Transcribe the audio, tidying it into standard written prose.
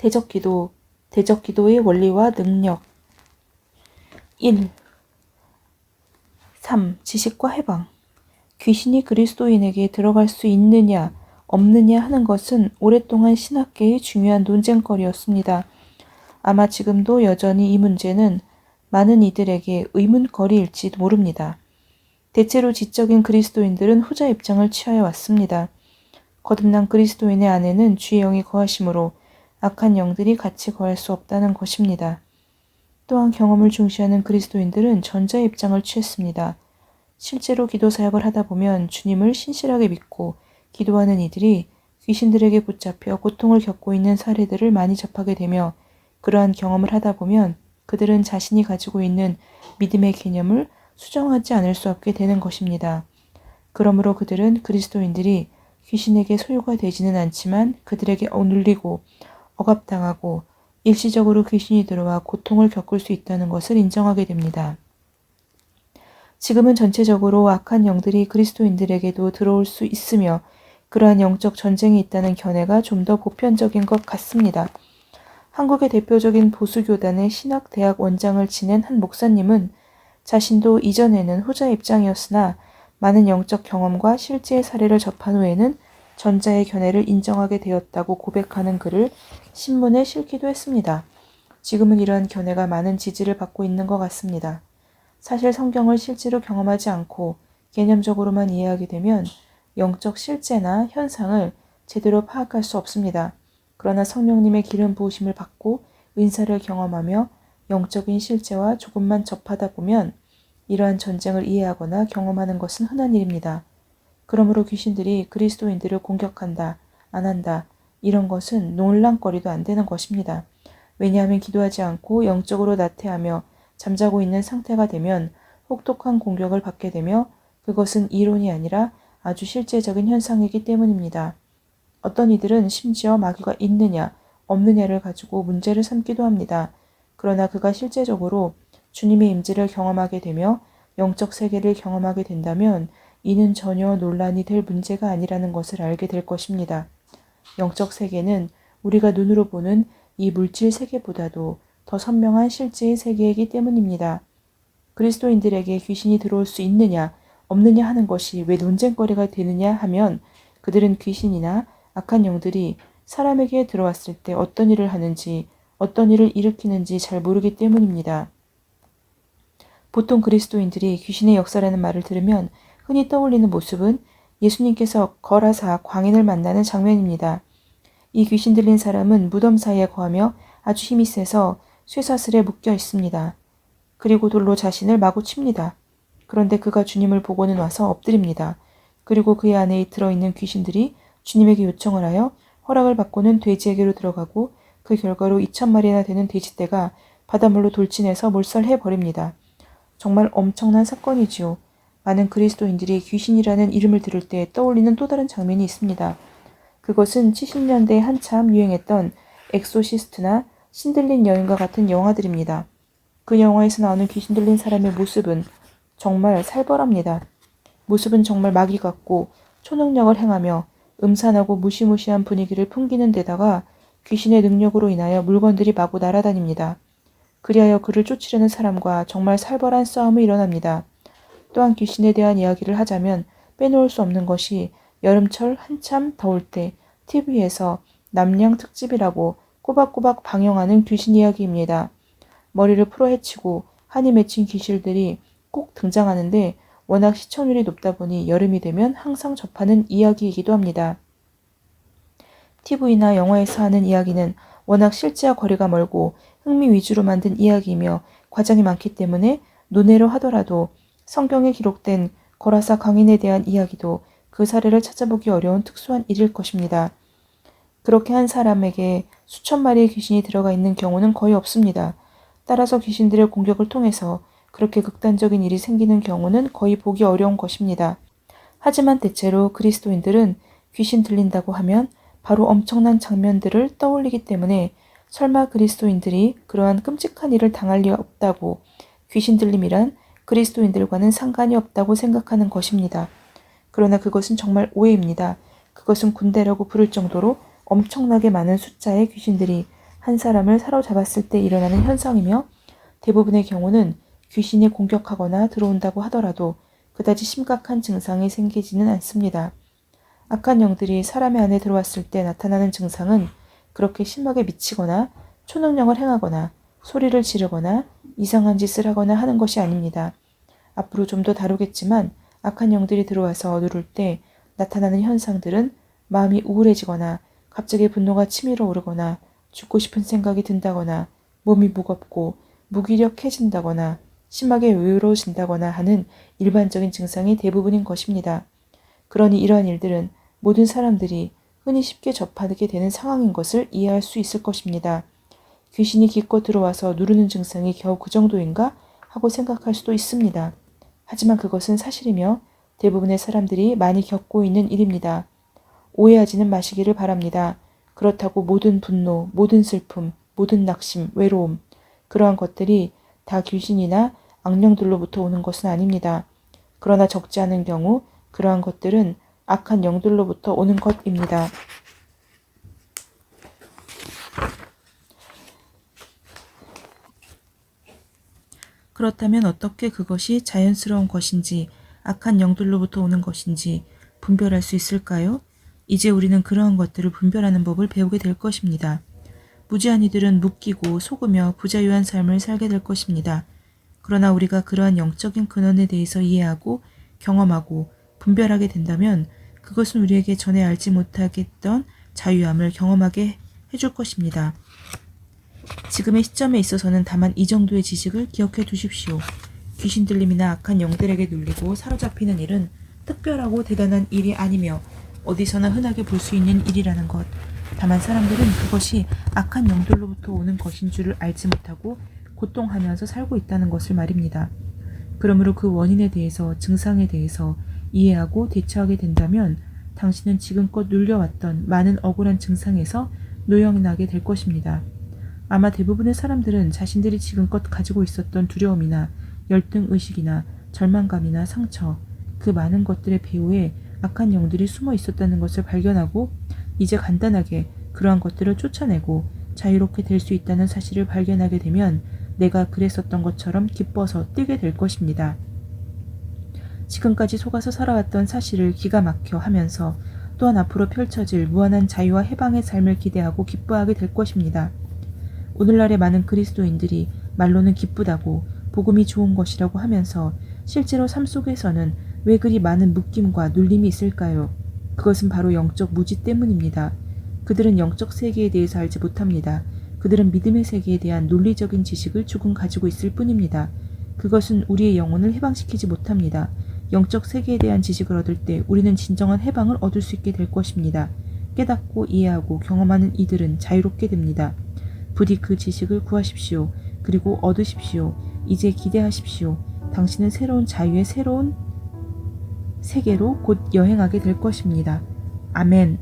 대적기도, 대적기도의 원리와 능력. 1. 3. 지식과 해방. 귀신이 그리스도인에게 들어갈 수 있느냐, 없느냐 하는 것은 오랫동안 신학계의 중요한 논쟁거리였습니다. 아마 지금도 여전히 이 문제는 많은 이들에게 의문거리일지도 모릅니다. 대체로 지적인 그리스도인들은 후자 입장을 취하여 왔습니다. 거듭난 그리스도인의 안에는 주의 영이 거하심으로 악한 영들이 같이 거할 수 없다는 것입니다. 또한 경험을 중시하는 그리스도인들은 전자의 입장을 취했습니다. 실제로 기도 사역을 하다 보면 주님을 신실하게 믿고 기도하는 이들이 귀신들에게 붙잡혀 고통을 겪고 있는 사례들을 많이 접하게 되며 그러한 경험을 하다 보면 그들은 자신이 가지고 있는 믿음의 개념을 수정하지 않을 수 없게 되는 것입니다. 그러므로 그들은 그리스도인들이 귀신에게 소유가 되지는 않지만 그들에게 눌리고 억압당하고 일시적으로 귀신이 들어와 고통을 겪을 수 있다는 것을 인정하게 됩니다. 지금은 전체적으로 악한 영들이 그리스도인들에게도 들어올 수 있으며 그러한 영적 전쟁이 있다는 견해가 좀 더 보편적인 것 같습니다. 한국의 대표적인 보수교단의 신학대학 원장을 지낸 한 목사님은 자신도 이전에는 후자 입장이었으나 많은 영적 경험과 실제의 사례를 접한 후에는 전자의 견해를 인정하게 되었다고 고백하는 글을 신문에 실기도 했습니다. 지금은 이러한 견해가 많은 지지를 받고 있는 것 같습니다. 사실 성경을 실제로 경험하지 않고 개념적으로만 이해하게 되면 영적 실제나 현상을 제대로 파악할 수 없습니다. 그러나 성령님의 기름 부으심을 받고 은사를 경험하며 영적인 실제와 조금만 접하다 보면 이러한 전쟁을 이해하거나 경험하는 것은 흔한 일입니다. 그러므로 귀신들이 그리스도인들을 공격한다, 안 한다, 이런 것은 논란거리도 안 되는 것입니다. 왜냐하면 기도하지 않고 영적으로 나태하며 잠자고 있는 상태가 되면 혹독한 공격을 받게 되며 그것은 이론이 아니라 아주 실제적인 현상이기 때문입니다. 어떤 이들은 심지어 마귀가 있느냐, 없느냐를 가지고 문제를 삼기도 합니다. 그러나 그가 실제적으로 주님의 임재를 경험하게 되며 영적 세계를 경험하게 된다면 이는 전혀 논란이 될 문제가 아니라는 것을 알게 될 것입니다. 영적 세계는 우리가 눈으로 보는 이 물질 세계보다도 더 선명한 실제의 세계이기 때문입니다. 그리스도인들에게 귀신이 들어올 수 있느냐, 없느냐 하는 것이 왜 논쟁거리가 되느냐 하면 그들은 귀신이나 악한 영들이 사람에게 들어왔을 때 어떤 일을 하는지, 어떤 일을 일으키는지 잘 모르기 때문입니다. 보통 그리스도인들이 귀신의 역사라는 말을 들으면 흔히 떠올리는 모습은 예수님께서 거라사 광인을 만나는 장면입니다. 이 귀신 들린 사람은 무덤 사이에 거하며 아주 힘이 세서 쇠사슬에 묶여 있습니다. 그리고 돌로 자신을 마구 칩니다. 그런데 그가 주님을 보고는 와서 엎드립니다. 그리고 그의 안에 들어있는 귀신들이 주님에게 요청을 하여 허락을 받고는 돼지에게로 들어가고 그 결과로 2,000마리나 되는 돼지떼가 바닷물로 돌진해서 몰살해버립니다. 정말 엄청난 사건이지요. 많은 그리스도인들이 귀신이라는 이름을 들을 때 떠올리는 또 다른 장면이 있습니다. 그것은 70년대에 한참 유행했던 엑소시스트나 신들린 여인과 같은 영화들입니다. 그 영화에서 나오는 귀신 들린 사람의 모습은 정말 살벌합니다. 모습은 정말 마귀 같고 초능력을 행하며 음산하고 무시무시한 분위기를 풍기는 데다가 귀신의 능력으로 인하여 물건들이 마구 날아다닙니다. 그리하여 그를 쫓으려는 사람과 정말 살벌한 싸움이 일어납니다. 또한 귀신에 대한 이야기를 하자면 빼놓을 수 없는 것이 여름철 한참 더울 때 TV에서 남양 특집이라고 꼬박꼬박 방영하는 귀신 이야기입니다. 머리를 풀어헤치고 한이 맺힌 귀신들이 꼭 등장하는데 워낙 시청률이 높다 보니 여름이 되면 항상 접하는 이야기이기도 합니다. TV나 영화에서 하는 이야기는 워낙 실제와 거리가 멀고 흥미 위주로 만든 이야기이며 과정이 많기 때문에 논외로 하더라도 성경에 기록된 거라사 광인에 대한 이야기도 그 사례를 찾아보기 어려운 특수한 일일 것입니다. 그렇게 한 사람에게 수천 마리의 귀신이 들어가 있는 경우는 거의 없습니다. 따라서 귀신들의 공격을 통해서 그렇게 극단적인 일이 생기는 경우는 거의 보기 어려운 것입니다. 하지만 대체로 그리스도인들은 귀신 들린다고 하면 바로 엄청난 장면들을 떠올리기 때문에 설마 그리스도인들이 그러한 끔찍한 일을 당할 리 없다고 귀신 들림이란 그리스도인들과는 상관이 없다고 생각하는 것입니다. 그러나 그것은 정말 오해입니다. 그것은 군대라고 부를 정도로 엄청나게 많은 숫자의 귀신들이 한 사람을 사로잡았을 때 일어나는 현상이며 대부분의 경우는 귀신이 공격하거나 들어온다고 하더라도 그다지 심각한 증상이 생기지는 않습니다. 악한 영들이 사람의 안에 들어왔을 때 나타나는 증상은 그렇게 심하게 미치거나 초능력을 행하거나 소리를 지르거나 이상한 짓을 하거나 하는 것이 아닙니다. 앞으로 좀 더 다루겠지만 악한 영들이 들어와서 누를 때 나타나는 현상들은 마음이 우울해지거나 갑자기 분노가 치밀어 오르거나 죽고 싶은 생각이 든다거나 몸이 무겁고 무기력해진다거나 심하게 외로워진다거나 하는 일반적인 증상이 대부분인 것입니다. 그러니 이러한 일들은 모든 사람들이 흔히 쉽게 접하게 되는 상황인 것을 이해할 수 있을 것입니다. 귀신이 기껏 들어와서 누르는 증상이 겨우 그 정도인가 하고 생각할 수도 있습니다. 하지만 그것은 사실이며 대부분의 사람들이 많이 겪고 있는 일입니다. 오해하지는 마시기를 바랍니다. 그렇다고 모든 분노, 모든 슬픔, 모든 낙심, 외로움, 그러한 것들이 다 귀신이나 악령들로부터 오는 것은 아닙니다. 그러나 적지 않은 경우 그러한 것들은 악한 영들로부터 오는 것입니다. 그렇다면 어떻게 그것이 자연스러운 것인지 악한 영들로부터 오는 것인지 분별할 수 있을까요? 이제 우리는 그러한 것들을 분별하는 법을 배우게 될 것입니다. 무지한 이들은 묶이고 속으며 부자유한 삶을 살게 될 것입니다. 그러나 우리가 그러한 영적인 근원에 대해서 이해하고 경험하고 분별하게 된다면 그것은 우리에게 전에 알지 못하겠던 자유함을 경험하게 해줄 것입니다. 지금의 시점에 있어서는 다만 이 정도의 지식을 기억해 두십시오. 귀신 들림이나 악한 영들에게 눌리고 사로잡히는 일은 특별하고 대단한 일이 아니며 어디서나 흔하게 볼 수 있는 일이라는 것. 다만 사람들은 그것이 악한 영들로부터 오는 것인 줄을 알지 못하고 고통하면서 살고 있다는 것을 말입니다. 그러므로 그 원인에 대해서, 증상에 대해서 이해하고 대처하게 된다면 당신은 지금껏 눌려왔던 많은 억울한 증상에서 노영나게 될 것입니다. 아마 대부분의 사람들은 자신들이 지금껏 가지고 있었던 두려움이나 열등의식이나 절망감이나 상처, 그 많은 것들의 배후에 악한 영들이 숨어 있었다는 것을 발견하고 이제 간단하게 그러한 것들을 쫓아내고 자유롭게 될 수 있다는 사실을 발견하게 되면 내가 그랬었던 것처럼 기뻐서 뛰게 될 것입니다. 지금까지 속아서 살아왔던 사실을 기가 막혀 하면서 또한 앞으로 펼쳐질 무한한 자유와 해방의 삶을 기대하고 기뻐하게 될 것입니다. 오늘날의 많은 그리스도인들이 말로는 기쁘다고 복음이 좋은 것이라고 하면서 실제로 삶 속에서는 왜 그리 많은 묶임과 눌림이 있을까요? 그것은 바로 영적 무지 때문입니다. 그들은 영적 세계에 대해서 알지 못합니다. 그들은 믿음의 세계에 대한 논리적인 지식을 조금 가지고 있을 뿐입니다. 그것은 우리의 영혼을 해방시키지 못합니다. 영적 세계에 대한 지식을 얻을 때 우리는 진정한 해방을 얻을 수 있게 될 것입니다. 깨닫고 이해하고 경험하는 이들은 자유롭게 됩니다. 부디 그 지식을 구하십시오. 그리고 얻으십시오. 이제 기대하십시오. 당신은 새로운 자유의 새로운 세계로 곧 여행하게 될 것입니다. 아멘.